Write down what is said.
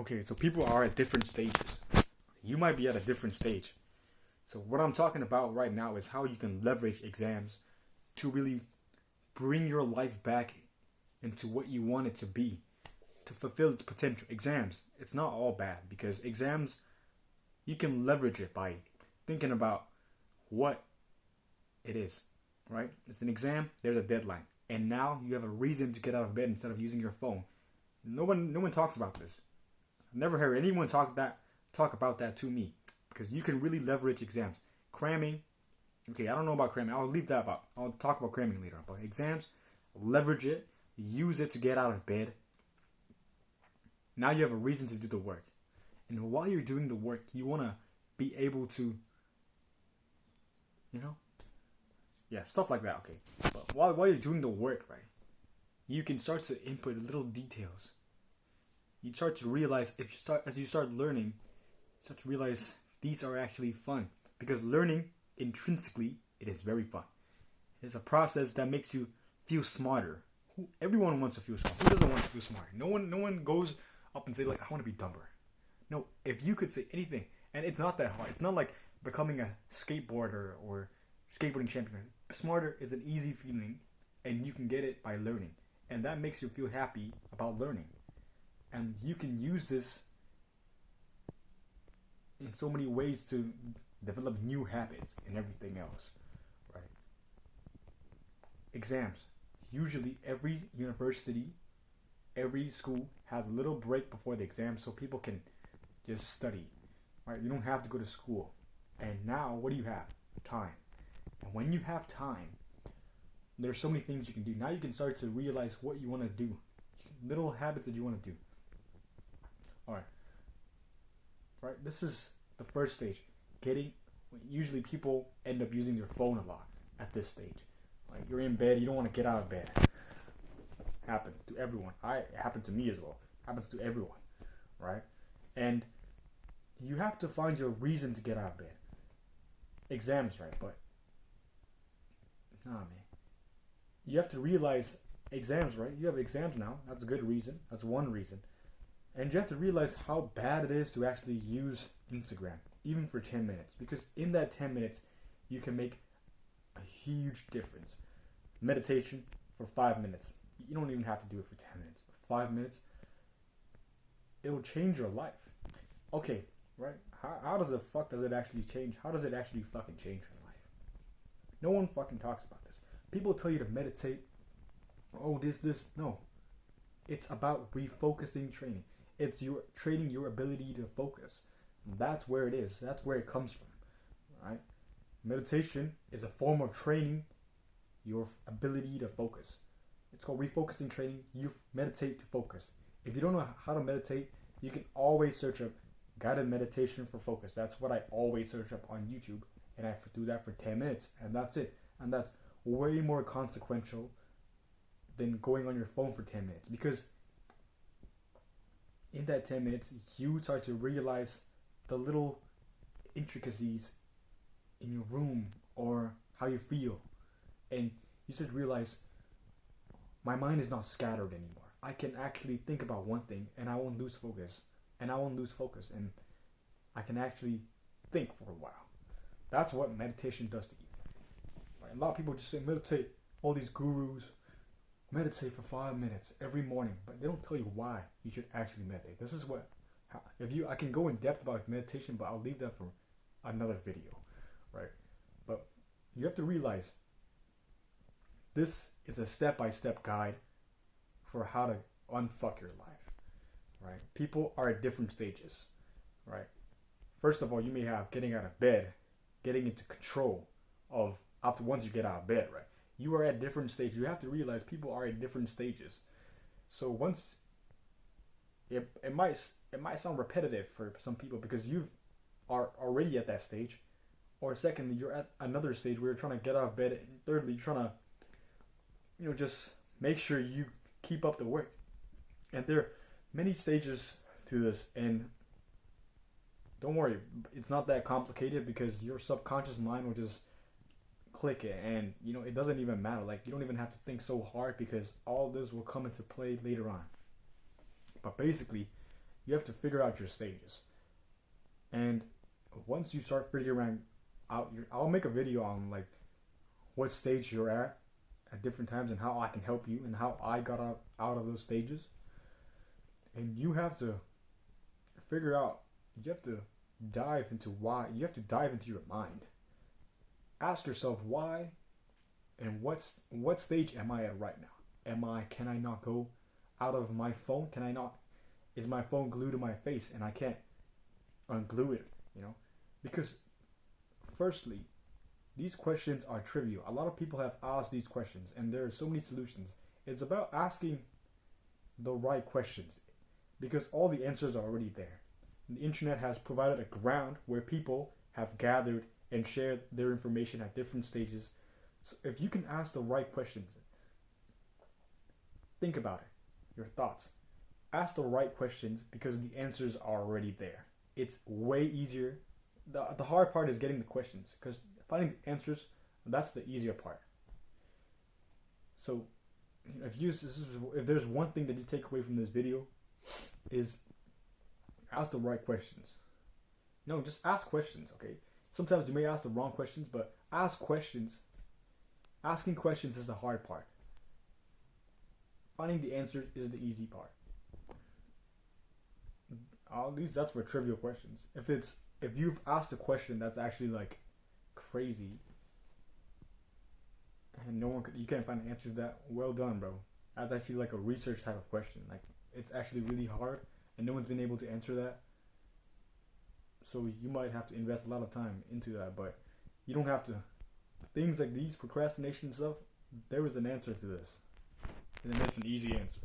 Okay, so people are at different stages. You might be at a different stage. So what I'm talking about right now is how you can leverage exams to really bring your life back into what you want it to be, to fulfill its potential. Exams, it's not all bad because exams, you can leverage it by thinking about what it is, right? It's an exam, there's a deadline. And now you have a reason to get out of bed instead of using your phone. No one talks about this. I've never heard anyone talk about that to me, because you can really leverage exams. Cramming, okay, I don't know about cramming. I'll talk about cramming later on. But exams, leverage it, use it to get out of bed. Now you have a reason to do the work. And while you're doing the work, you want to be able to, stuff like that, okay. But while you're doing the work, right, you can start to input little details. You start to realize, as you start learning, you start to realize these are actually fun. Because learning, intrinsically, it is very fun. It's a process that makes you feel smarter. Everyone wants to feel smart. Who doesn't want to feel smart? No one goes up and say, like, I want to be dumber. No, if you could say anything, and it's not that hard. It's not like becoming a skateboarder or skateboarding champion. Smarter is an easy feeling, and you can get it by learning. And that makes you feel happy about learning. And you can use this in so many ways to develop new habits and everything else, right? Exams. Usually every university, every school has a little break before the exam so people can just study, right? You don't have to go to school. And now, what do you have? Time. And when you have time, there's so many things you can do. Now you can start to realize what you want to do. Little habits that you want to do. Alright. Right? This is the first stage. Usually people end up using their phone a lot at this stage. Like, you're in bed, you don't want to get out of bed. Happens to everyone. It happened to me as well. Happens to everyone. Right? And you have to find your reason to get out of bed. Exams, right? But man. You have to realize exams, right? You have exams now. That's a good reason. That's one reason. And you have to realize how bad it is to actually use Instagram, even for 10 minutes. Because in that 10 minutes, you can make a huge difference. Meditation for 5 minutes. You don't even have to do it for 10 minutes. 5 minutes, it'll change your life. Okay, right? How does it actually change? How does it actually fucking change your life? No one fucking talks about this. People tell you to meditate. Oh, this. No. It's about refocusing training. It's your training your ability to focus. That's where it is. That's where it comes from. Right? Meditation is a form of training your ability to focus. It's called refocusing training. You meditate to focus. If you don't know how to meditate, you can always search up guided meditation for focus. That's what I always search up on YouTube. And I do that for 10 minutes. And that's it. And that's way more consequential than going on your phone for 10 minutes. Because in that 10 minutes, you start to realize the little intricacies in your room or how you feel. And you start to realize, my mind is not scattered anymore. I can actually think about one thing and I won't lose focus. And I can actually think for a while. That's what meditation does to you. Right? A lot of people just say meditate. All these gurus meditate for 5 minutes every morning, but they don't tell you why you should actually meditate. This is I can go in depth about meditation, but I'll leave that for another video, right? But you have to realize this is a step-by-step guide for how to unfuck your life, right? People are at different stages, right? First of all, you may have getting out of bed, getting into control of after once you get out of bed, right? You are at different stages. You have to realize people are at different stages. So once it might sound repetitive for some people because you are already at that stage, or secondly, you're at another stage where you're trying to get out of bed, and thirdly, you're trying to just make sure you keep up the work. And there are many stages to this, and don't worry, it's not that complicated because your subconscious mind will just click it, and it doesn't even matter. Like, you don't even have to think so hard because all this will come into play later on. But basically, you have to figure out your stages. And once you start figuring out I'll make a video on like what stage you're at different times and how I can help you and how I got out of those stages. And you have to figure out, you have to dive into why, you have to dive into your mind. Ask yourself why and what stage am I at right now? Can I not go out of my phone? Is my phone glued to my face and I can't unglue it, Because firstly, these questions are trivial. A lot of people have asked these questions and there are so many solutions. It's about asking the right questions because all the answers are already there. And the internet has provided a ground where people have gathered and shared their information at different stages. So if you can ask the right questions, think about it, your thoughts. Ask the right questions because the answers are already there. It's way easier. The hard part is getting the questions because finding the answers, that's the easier part. So if there's one thing that you take away from this video is ask the right questions. No, just ask questions, okay? Sometimes you may ask the wrong questions, but ask questions. Asking questions is the hard part. Finding the answer is the easy part. At least that's for trivial questions. If you've asked a question that's actually like crazy and you can't find an answer to that, well done, bro. That's actually like a research type of question. Like it's actually really hard and no one's been able to answer that. So you might have to invest a lot of time into that, but you don't have to. Things like these, procrastination stuff, there is an answer to this. And it's an easy answer.